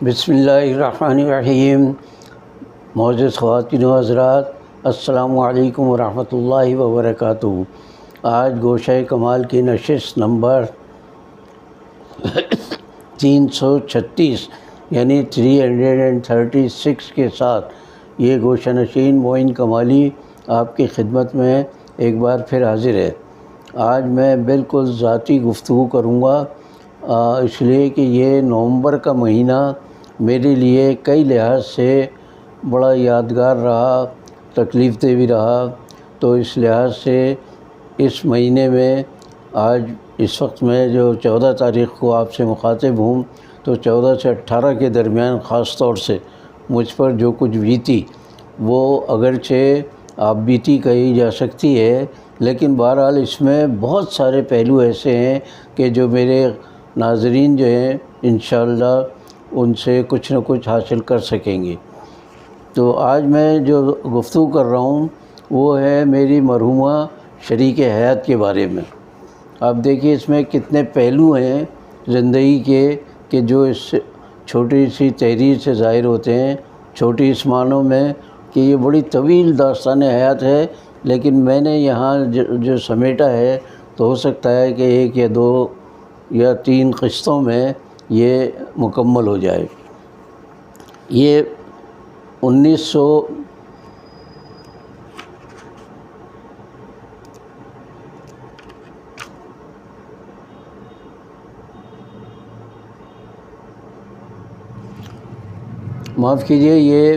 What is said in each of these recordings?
بسم اللہ الرحمن الرحیم۔ معزز خواتین و حضرات، السلام علیکم ورحمۃ اللہ وبرکاتہ۔ آج گوشہ کمال کی نشست نمبر 336 یعنی 336 کے ساتھ یہ گوشہ نشین معین کمالی آپ کی خدمت میں ایک بار پھر حاضر ہے۔ آج میں بالکل ذاتی گفتگو کروں گا، اس لیے کہ یہ نومبر کا مہینہ میرے لیے کئی لحاظ سے بڑا یادگار رہا، تکلیف دہ بھی رہا۔ تو اس لحاظ سے اس مہینے میں آج اس وقت میں جو 14 تاریخ کو آپ سے مخاطب ہوں، تو 14 سے 18 کے درمیان خاص طور سے مجھ پر جو کچھ بیتی وہ اگرچہ آپ بیتی کہی جا سکتی ہے، لیکن بہرحال اس میں بہت سارے پہلو ایسے ہیں کہ جو میرے ناظرین جو ہیں انشاءاللہ ان سے کچھ نہ کچھ حاصل کر سکیں گے۔ تو آج میں جو گفتگو کر رہا ہوں وہ ہے میری مرحومہ شریک حیات کے بارے میں۔ آپ دیکھیے اس میں کتنے پہلو ہیں زندگی کے کہ جو اس چھوٹی سی تحریر سے ظاہر ہوتے ہیں، چھوٹی اس معنوں میں کہ یہ بڑی طویل داستان حیات ہے، لیکن میں نے یہاں جو سمیٹا ہے تو ہو سکتا ہے کہ 1 یا 2 یا 3 قسطوں میں یہ مکمل ہو جائے۔ یہ 1900 معاف کیجئے، یہ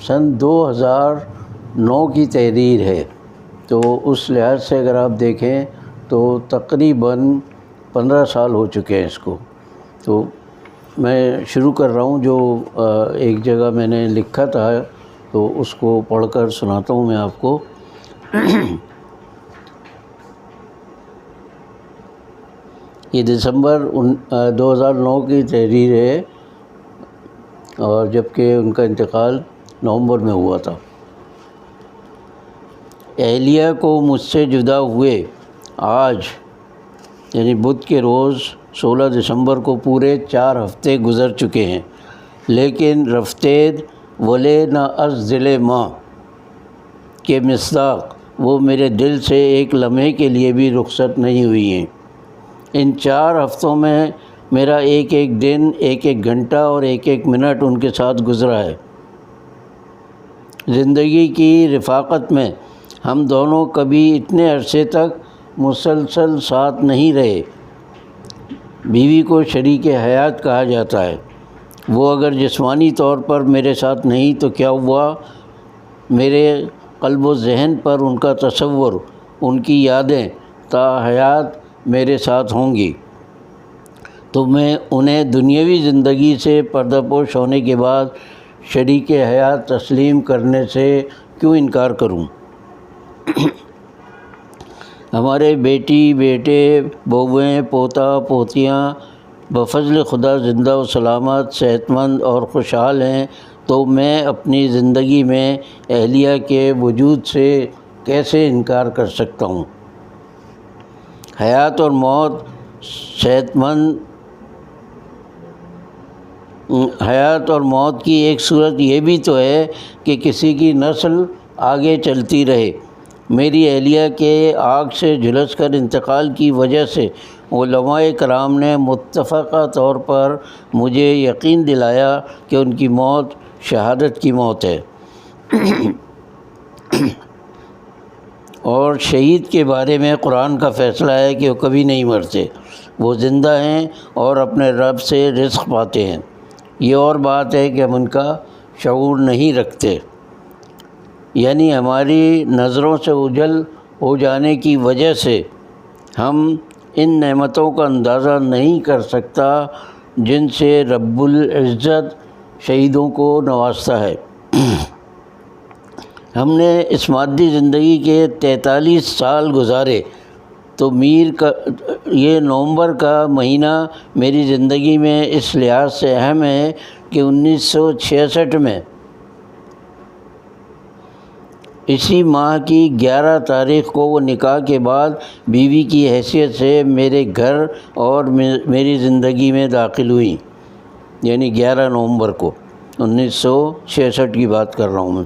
سن 2009 کی تحریر ہے، تو اس لحاظ سے اگر آپ دیکھیں تو تقریباً 15 سال ہو چکے ہیں اس کو۔ تو میں شروع کر رہا ہوں، جو ایک جگہ میں نے لکھا تھا تو اس کو پڑھ کر سناتا ہوں میں آپ کو۔ یہ دسمبر 2009 کی تحریر ہے، اور جبکہ ان کا انتقال نومبر میں ہوا تھا۔ اہلیہ کو مجھ سے جدا ہوئے آج یعنی بدھ کے روز 16 دسمبر کو پورے 4 ہفتے گزر چکے ہیں، لیکن رفتید ولے نہ از دل ماں کے مصداق وہ میرے دل سے ایک لمحے کے لیے بھی رخصت نہیں ہوئی ہیں۔ ان 4 ہفتوں میں میرا ایک ایک دن، ایک ایک گھنٹہ اور ایک ایک منٹ ان کے ساتھ گزرا ہے۔ زندگی کی رفاقت میں ہم دونوں کبھی اتنے عرصے تک مسلسل ساتھ نہیں رہے۔ بیوی کو شریک حیات کہا جاتا ہے، وہ اگر جسمانی طور پر میرے ساتھ نہیں تو کیا ہوا، میرے قلب و ذہن پر ان کا تصور، ان کی یادیں تا حیات میرے ساتھ ہوں گی، تو میں انہیں دنیاوی زندگی سے پردہ پوش ہونے کے بعد شریک حیات تسلیم کرنے سے کیوں انکار کروں۔ ہمارے بیٹی، بیٹے، بہویں، پوتا، پوتیاں بفضل خدا زندہ و سلامت، صحت مند اور خوشحال ہیں، تو میں اپنی زندگی میں اہلیہ کے وجود سے کیسے انکار کر سکتا ہوں۔ حیات اور موت، حیات اور موت کی ایک صورت یہ بھی تو ہے کہ کسی کی نسل آگے چلتی رہے۔ میری اہلیہ کے آگ سے جھلس کر انتقال کی وجہ سے علماء کرام نے متفقہ طور پر مجھے یقین دلایا کہ ان کی موت شہادت کی موت ہے، اور شہید کے بارے میں قرآن کا فیصلہ ہے کہ وہ کبھی نہیں مرتے، وہ زندہ ہیں اور اپنے رب سے رزق پاتے ہیں۔ یہ اور بات ہے کہ ہم ان کا شعور نہیں رکھتے، یعنی ہماری نظروں سے اوجھل ہو جانے کی وجہ سے ہم ان نعمتوں کا اندازہ نہیں کر سکتا جن سے رب العزت شہیدوں کو نوازتا ہے۔ ہم نے اس مادی زندگی کے 43 سال گزارے، تو یہ نومبر کا مہینہ میری زندگی میں اس لحاظ سے اہم ہے کہ 1966 میں اسی ماہ کی 11 تاریخ کو وہ نکاح کے بعد بیوی کی حیثیت سے میرے گھر اور میری زندگی میں داخل ہوئیں۔ یعنی 11 نومبر کو 1966 کی بات کر رہا ہوں میں،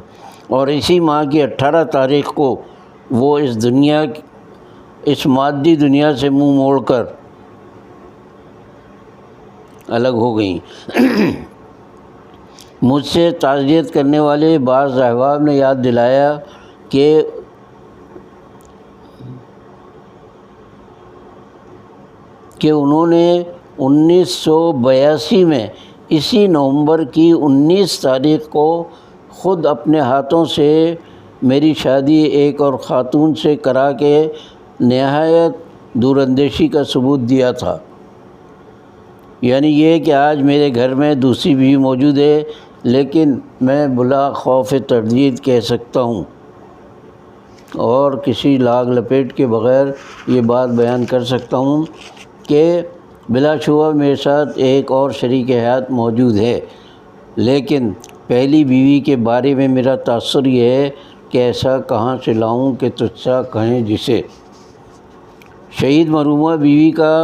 اور اسی ماہ کی 18 تاریخ کو وہ اس مادی دنیا سے منہ موڑ کر الگ ہو گئیں۔ مجھ سے تعزیت کرنے والے بعض احباب نے یاد دلایا کہ انہوں نے 1982 میں اسی نومبر کی 19 تاریخ کو خود اپنے ہاتھوں سے میری شادی ایک اور خاتون سے کرا کے نہایت دور اندیشی کا ثبوت دیا تھا، یعنی یہ کہ آج میرے گھر میں دوسری بیوی موجود ہے، لیکن میں بلا خوف تردید کہہ سکتا ہوں اور کسی لاگ لپیٹ کے بغیر یہ بات بیان کر سکتا ہوں کہ بلا شبہ میرے ساتھ ایک اور شریک حیات موجود ہے، لیکن پہلی بیوی کے بارے میں میرا تاثر یہ ہے کہ ایسا کہاں سے لاؤں کہ تجھ سا کہیں جسے۔ شہید مرحومہ بیوی کا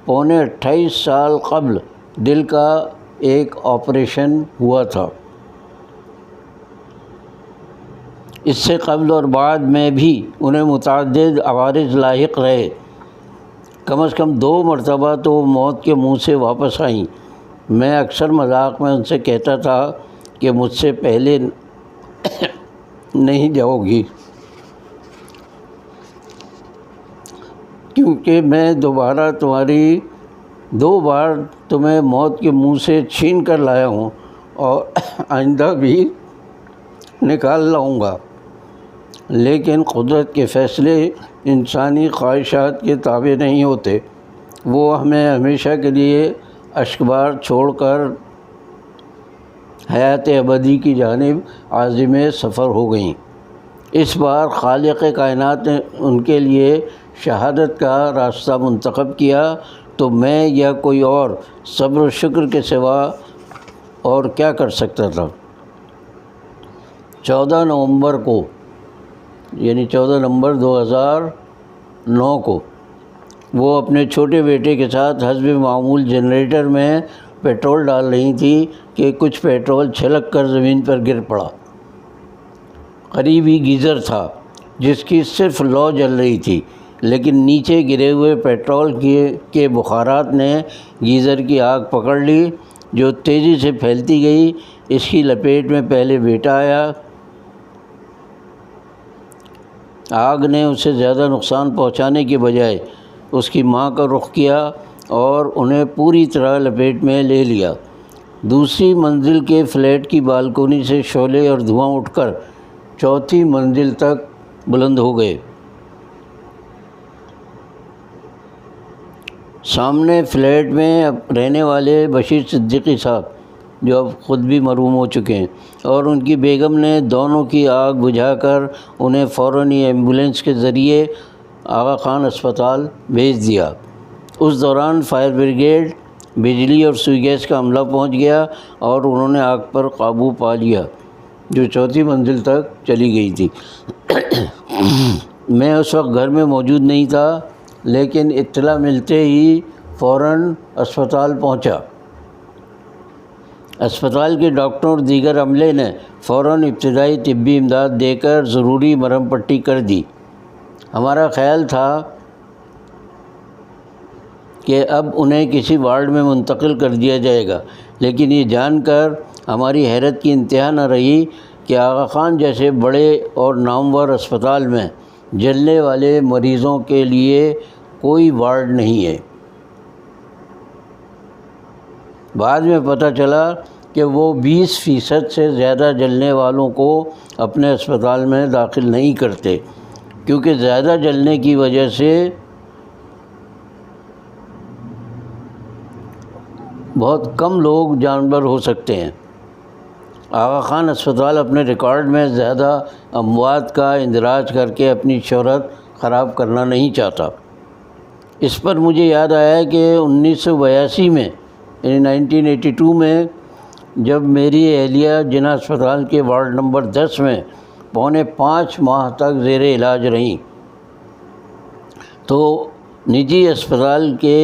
28 سال قبل دل کا ایک آپریشن ہوا تھا۔ اس سے قبل اور بعد میں بھی انہیں متعدد عوارض لاحق رہے، کم از کم 2 مرتبہ تو وہ موت کے منہ سے واپس آئیں۔ میں اکثر مذاق میں ان سے کہتا تھا کہ مجھ سے پہلے نہیں جاؤ گی، کیونکہ میں 2 بار تمہیں موت کے منہ سے چھین کر لایا ہوں اور آئندہ بھی نکال لاؤں گا، لیکن قدرت کے فیصلے انسانی خواہشات کے تابع نہیں ہوتے، وہ ہمیں ہمیشہ کے لیے اشکبار چھوڑ کر حیات ابدی کی جانب عازم سفر ہو گئیں۔ اس بار خالق کائنات نے ان کے لیے شہادت کا راستہ منتخب کیا، تو میں یا کوئی اور صبر و شکر کے سوا اور کیا کر سکتا تھا۔ 14 نومبر کو یعنی 14 نومبر 2009 کو وہ اپنے چھوٹے بیٹے کے ساتھ حسب معمول جنریٹر میں پیٹرول ڈال رہی تھی کہ کچھ پیٹرول چھلک کر زمین پر گر پڑا۔ قریب ہی گیزر تھا جس کی صرف لو جل رہی تھی، لیکن نیچے گرے ہوئے پیٹرول کے بخارات نے گیزر کی آگ پکڑ لی، جو تیزی سے پھیلتی گئی۔ اس کی لپیٹ میں پہلے بیٹا آیا۔ آگ نے اسے زیادہ نقصان پہنچانے کے بجائے اس کی ماں کا رخ کیا اور انہیں پوری طرح لپیٹ میں لے لیا۔ دوسری منزل کے فلیٹ کی بالکونی سے شعلے اور دھواں اٹھ کر 4تھی منزل تک بلند ہو گئے۔ سامنے فلیٹ میں رہنے والے بشیر صدیقی صاحب، جو اب خود بھی مرحوم ہو چکے ہیں، اور ان کی بیگم نے دونوں کی آگ بجھا کر انہیں فوراً ایمبولینس کے ذریعے آغا خان اسپتال بھیج دیا۔ اس دوران فائر بریگیڈ، بجلی اور سوئی گیس کا عملہ پہنچ گیا اور انہوں نے آگ پر قابو پا لیا، جو 4تھی منزل تک چلی گئی تھی۔ میں اس وقت گھر میں موجود نہیں تھا، لیکن اطلاع ملتے ہی فوراً اسپتال پہنچا۔ اسپتال کے ڈاکٹروں اور دیگر عملے نے فوراً ابتدائی طبی امداد دے کر ضروری مرہم پٹی کر دی۔ ہمارا خیال تھا کہ اب انہیں کسی وارڈ میں منتقل کر دیا جائے گا، لیکن یہ جان کر ہماری حیرت کی انتہا نہ رہی کہ آغا خان جیسے بڑے اور نامور اسپتال میں جلنے والے مریضوں کے لیے کوئی وارڈ نہیں ہے۔ بعد میں پتہ چلا کہ وہ 20% سے زیادہ جلنے والوں کو اپنے اسپتال میں داخل نہیں کرتے، کیونکہ زیادہ جلنے کی وجہ سے بہت کم لوگ جانبر ہو سکتے ہیں۔ آغا خان اسپتال اپنے ریکارڈ میں زیادہ اموات کا اندراج کر کے اپنی شہرت خراب کرنا نہیں چاہتا۔ اس پر مجھے یاد آیا کہ 1982 میں یعنی 1982 میں جب میری اہلیہ جنہ اسپتال کے وارڈ نمبر 10 میں 4.25 ماہ تک زیر علاج رہیں، تو نجی اسپتال کے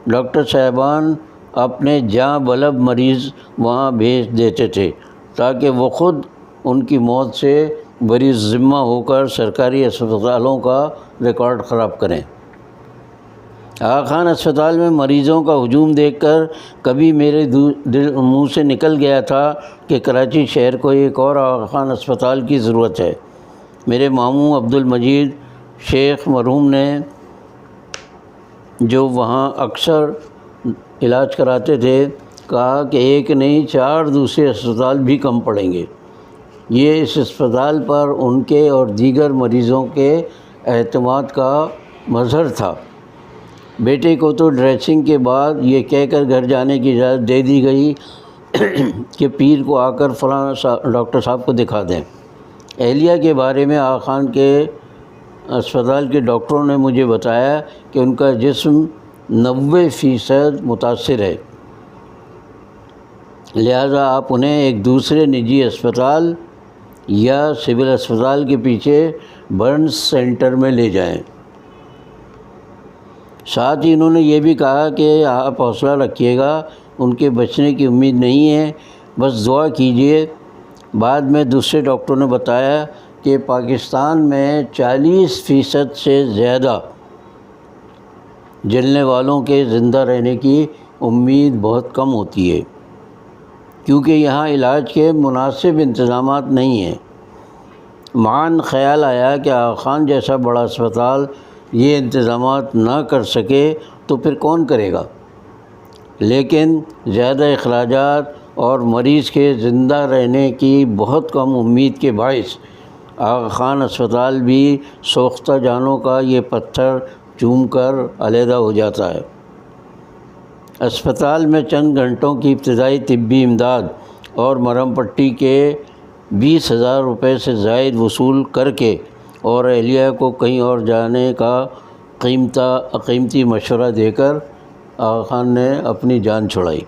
ڈاکٹر صاحبان اپنے جاں بلب مریض وہاں بھیج دیتے تھے تاکہ وہ خود ان کی موت سے بری ذمہ ہو کر سرکاری اسپتالوں کا ریکارڈ خراب کریں۔ آغا خان اسپتال میں مریضوں کا ہجوم دیکھ کر کبھی میرے منہ سے نکل گیا تھا کہ کراچی شہر کو ایک اور آغا خان اسپتال کی ضرورت ہے۔ میرے ماموں عبدالمجید شیخ مرحوم نے جو وہاں اکثر علاج کراتے تھے کہا کہ ایک نہیں 4 دوسرے اسپتال بھی کم پڑیں گے۔ یہ اس اسپتال پر ان کے اور دیگر مریضوں کے اعتماد کا مظہر تھا۔ بیٹے کو تو ڈریسنگ کے بعد یہ کہہ کر گھر جانے کی اجازت دے دی گئی کہ پیر کو آ کر فلاں ڈاکٹر صاحب کو دکھا دیں۔ اہلیہ کے بارے میں آغا خان کے اسپتال کے ڈاکٹروں نے مجھے بتایا کہ ان کا جسم 90% متاثر ہے، لہذا آپ انہیں ایک دوسرے نجی اسپتال یا سول اسپتال کے پیچھے برنس سینٹر میں لے جائیں۔ ساتھ ہی انہوں نے یہ بھی کہا کہ آپ حوصلہ رکھیے گا، ان کے بچنے کی امید نہیں ہے، بس دعا کیجیے۔ بعد میں دوسرے ڈاکٹروں نے بتایا کہ پاکستان میں 40% سے زیادہ جلنے والوں کے زندہ رہنے کی امید بہت کم ہوتی ہے، کیونکہ یہاں علاج کے مناسب انتظامات نہیں ہیں۔ معاً خیال آیا کہ آغا خان جیسا بڑا اسپتال یہ انتظامات نہ کر سکے تو پھر کون کرے گا، لیکن زیادہ اخراجات اور مریض کے زندہ رہنے کی بہت کم امید کے باعث آغا خان اسپتال بھی سوختہ جانوں کا یہ پتھر چوم کر علیحدہ ہو جاتا ہے۔ اسپتال میں چند گھنٹوں کی ابتدائی طبی امداد اور مرہم پٹی کے 20,000 روپے سے زائد وصول کر کے اور اہلیہ کو کہیں اور جانے کا قیمتی مشورہ دے کر آغا خان نے اپنی جان چھڑائی۔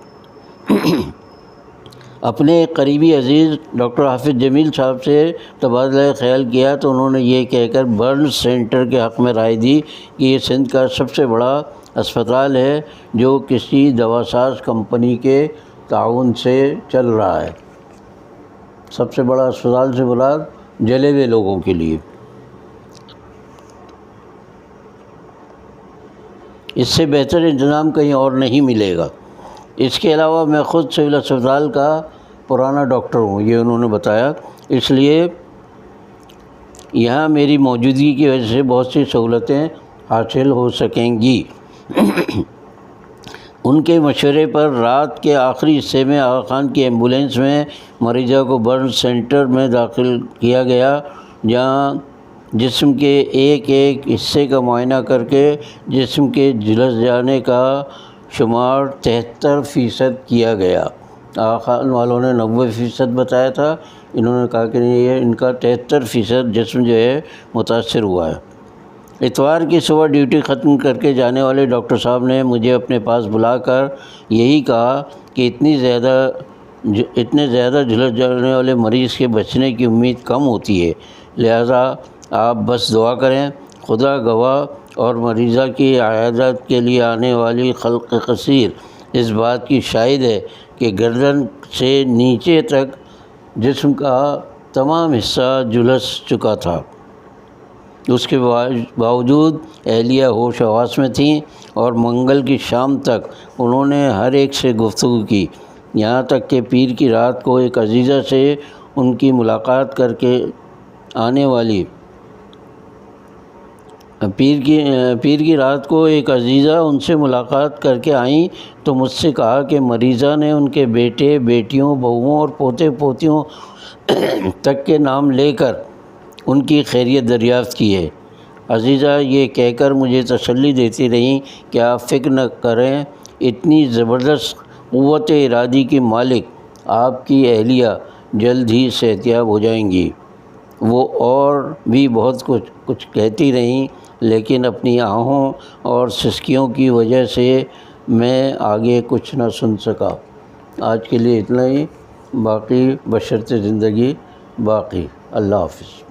اپنے ایک قریبی عزیز ڈاکٹر حافظ جمیل صاحب سے تبادلہ خیال کیا تو انہوں نے یہ کہہ کر برنس سینٹر کے حق میں رائے دی کہ یہ سندھ کا سب سے بڑا اسپتال ہے جو کسی دواساز کمپنی کے تعاون سے چل رہا ہے۔ سب سے بڑا اسپتال سے مراد جلے ہوئے لوگوں کے لیے۔ اس سے بہتر انتظام کہیں اور نہیں ملے گا۔ اس کے علاوہ میں خود سول اسپتال کا پرانا ڈاکٹر ہوں، یہ انہوں نے بتایا، اس لیے یہاں میری موجودگی کی وجہ سے بہت سی سہولتیں حاصل ہو سکیں گی۔ ان کے مشورے پر رات کے آخری حصے میں آغا خان کی ایمبولینس میں مریضہ کو برنس سینٹر میں داخل کیا گیا، جہاں جسم کے ایک ایک حصے کا معائنہ کر کے جسم کے جھلس جانے کا شمار 73% کیا گیا۔ آغا خان والوں نے 90% بتایا تھا، انہوں نے کہا کہ یہ ان کا 73% جسم جو ہے متاثر ہوا ہے۔ اتوار کی صبح ڈیوٹی ختم کر کے جانے والے ڈاکٹر صاحب نے مجھے اپنے پاس بلا کر یہی کہا کہ اتنے زیادہ جھلس جانے والے مریض کے بچنے کی امید کم ہوتی ہے، لہذا آپ بس دعا کریں۔ خدا گواہ اور مریضہ کی عیادت کے لیے آنے والی خلق کثیر اس بات کی شاہد ہے کہ گردن سے نیچے تک جسم کا تمام حصہ جھلس چکا تھا۔ اس کے باوجود اہلیہ ہوش حواس میں تھیں اور منگل کی شام تک انہوں نے ہر ایک سے گفتگو کی، یہاں تک کہ پیر کی رات کو ایک عزیزہ سے ان کی ملاقات کر کے آنے والی پیر کی رات کو ایک عزیزہ ان سے ملاقات کر کے آئیں تو مجھ سے کہا کہ مریضہ نے ان کے بیٹے بیٹیوں بہوؤں اور پوتے پوتیوں تک کے نام لے کر ان کی خیریت دریافت کی ہے۔ عزیزہ یہ کہہ کر مجھے تسلی دیتی رہیں کہ آپ فکر نہ کریں، اتنی زبردست قوت ارادی کی مالک آپ کی اہلیہ جلد ہی صحتیاب ہو جائیں گی۔ وہ اور بھی بہت کچھ کہتی رہیں، لیکن اپنی آہوں اور سسکیوں کی وجہ سے میں آگے کچھ نہ سن سکا۔ آج کے لیے اتنا ہی، باقی بشرط زندگی باقی۔ اللہ حافظ۔